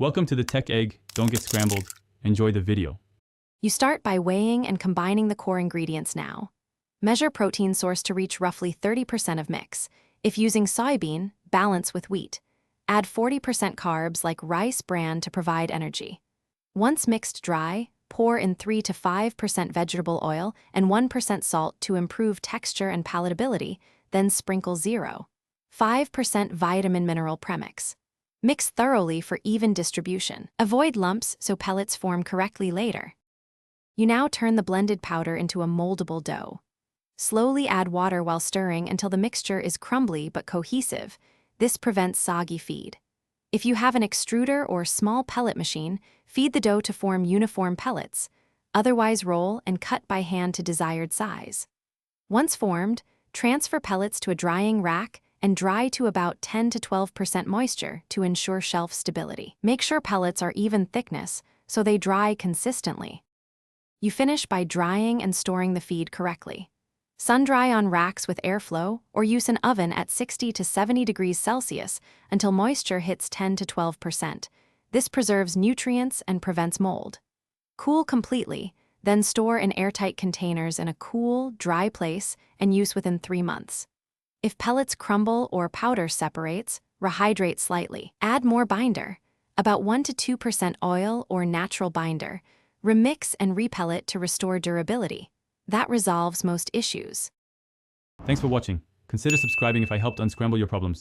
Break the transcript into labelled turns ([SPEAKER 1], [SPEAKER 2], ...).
[SPEAKER 1] Welcome to the Tech Egg. Don't get scrambled. Enjoy the video.
[SPEAKER 2] You start by weighing and combining the core ingredients now. Measure protein source to reach roughly 30% of mix. If using soybean, balance with wheat. Add 40% carbs like rice bran to provide energy. Once mixed dry, pour in 3 to 5% vegetable oil and 1% salt to improve texture and palatability, then sprinkle 0.5% vitamin mineral premix. Mix thoroughly for even distribution. Avoid lumps so pellets form correctly later. You now turn the blended powder into a moldable dough. Slowly add water while stirring until the mixture is crumbly but cohesive. This prevents soggy feed. If you have an extruder or small pellet machine, feed the dough to form uniform pellets. Otherwise, roll and cut by hand to desired size. Once formed, transfer pellets to a drying rack and dry to about 10 to 12% moisture to ensure shelf stability. Make sure pellets are even thickness so they dry consistently. You finish by drying and storing the feed correctly. Sun-dry on racks with airflow or use an oven at 60 to 70 degrees Celsius until moisture hits 10 to 12%. This preserves nutrients and prevents mold. Cool completely, then store in airtight containers in a cool, dry place and use within 3 months. If pellets crumble or powder separates, rehydrate slightly. Add more binder, about 1 to 2% oil or natural binder. Remix and repellet to restore durability. That resolves most issues.
[SPEAKER 1] Thanks for watching. Consider subscribing if I helped unscramble your problems.